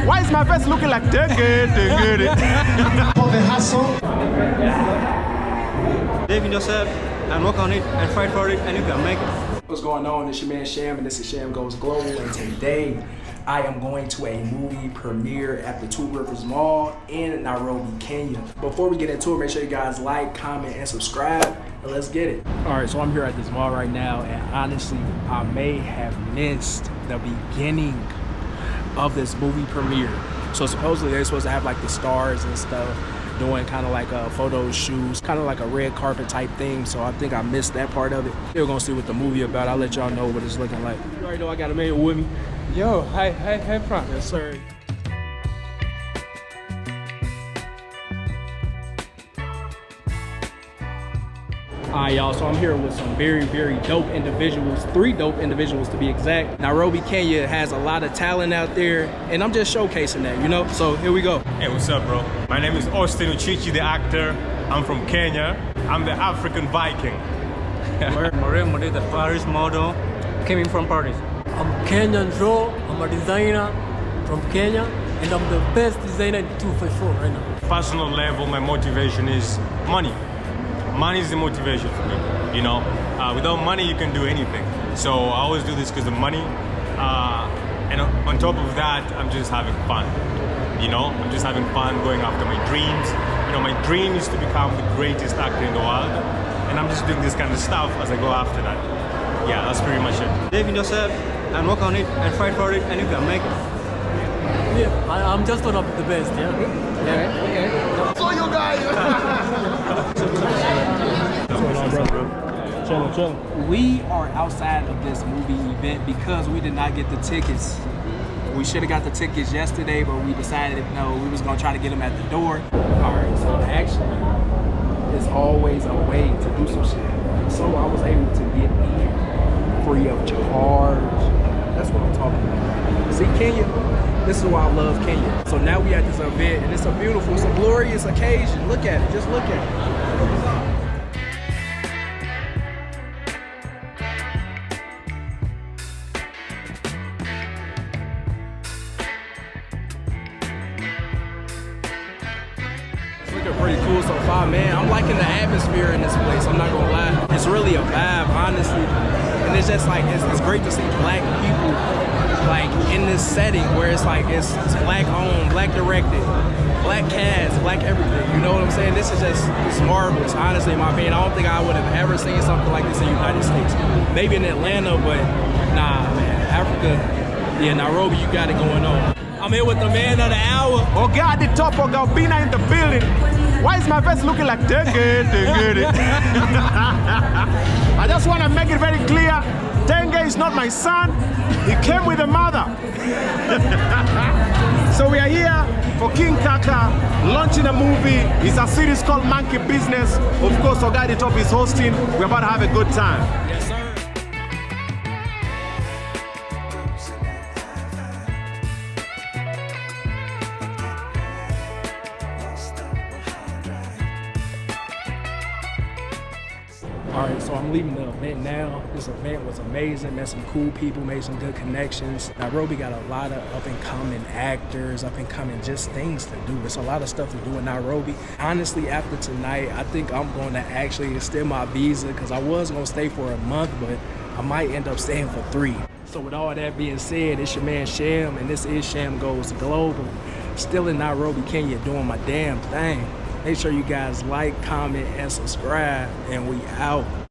Why is my face looking like Tenge? For the hustle. Believe in yourself and work on it and fight for it and you can make it. What's going on? It's your man Sham and this is Sham Goes Global, and today I am going to a movie premiere at the Two Rivers Mall in Nairobi, Kenya. Before we get into it, make sure you guys like, comment, and subscribe, and let's get it. All right, so I'm here at this mall right now, and honestly, I may have missed the beginning of this movie premiere. So supposedly they're supposed to have like the stars and stuff, doing kind of like photo shoots, kind of like a red carpet type thing. So I think I missed that part of it. We're gonna see what the movie about. I'll let y'all know what it's looking like. You already know I got a man with me. Yo, hey, front. Yes, sir. Alright, y'all, so I'm here with some very, very dope individuals, 3 dope individuals to be exact. Nairobi, Kenya has a lot of talent out there, and I'm just showcasing that, you know? So here we go. Hey, what's up, bro? My name is Austin Uchichi, the actor. I'm from Kenya. I'm the African Viking. Maria Mode, the Paris model, coming from Paris. I'm Kenyan Joe. I'm a designer from Kenya, and I'm the best designer in 254 right now. Personal level, my motivation is money. Money is the motivation for me, you know? Without money, you can do anything. So I always do this because of money. And on top of that, I'm just having fun. You know, I'm just having fun going after my dreams. You know, my dream is to become the greatest actor in the world. And I'm just doing this kind of stuff as I go after that. Yeah, that's pretty much it. Believe in yourself and work on it and fight for it and you can make it. Yeah, I'm just one of the best, yeah? Okay. So you guys. Chillin'. We are outside of this movie event because we did not get the tickets. We should have got the tickets yesterday, but we decided no, we was gonna try to get them at the door. All right, so actually, there's always a way to do some shit. So I was able to get in free of charge. That's what I'm talking about. See, Kenya, this is why I love Kenya. So now we at this event, and it's a beautiful, it's a glorious occasion. Look at it, just look at it. Looking pretty cool so far, man. I'm liking the atmosphere in this place, I'm not gonna lie. It's really a vibe, honestly. And it's just like, it's great to see black people like in this setting where it's like, it's black owned, black directed, black cast, black everything. You know what I'm saying? This is just, it's marvelous, honestly, in my opinion. I don't think I would have ever seen something like this in the United States. Maybe in Atlanta, but nah, man. Africa, yeah, Nairobi, you got it going on. I'm here with the man of the hour. Oga at the top, Oga Obina in the building. Why is my face looking like Tenge? I just want to make it very clear, Tenge is not my son. He came with a mother. So we are here for King Kaka, launching a movie. It's a series called Monkey Business. Of course, Oga at the top is hosting. We're about to have a good time. Yes, sir. All right, so I'm leaving the event now. This event was amazing, met some cool people, made some good connections. Nairobi got a lot of up-and-coming actors, up-and-coming just things to do. There's a lot of stuff to do in Nairobi. Honestly, after tonight, I think I'm going to actually extend my visa because I was going to stay for a month, but I might end up staying for 3. So with all that being said, it's your man Sham, and this is Sham Goes Global. Still in Nairobi, Kenya, doing my damn thing. Make sure you guys like, comment, and subscribe, and we out.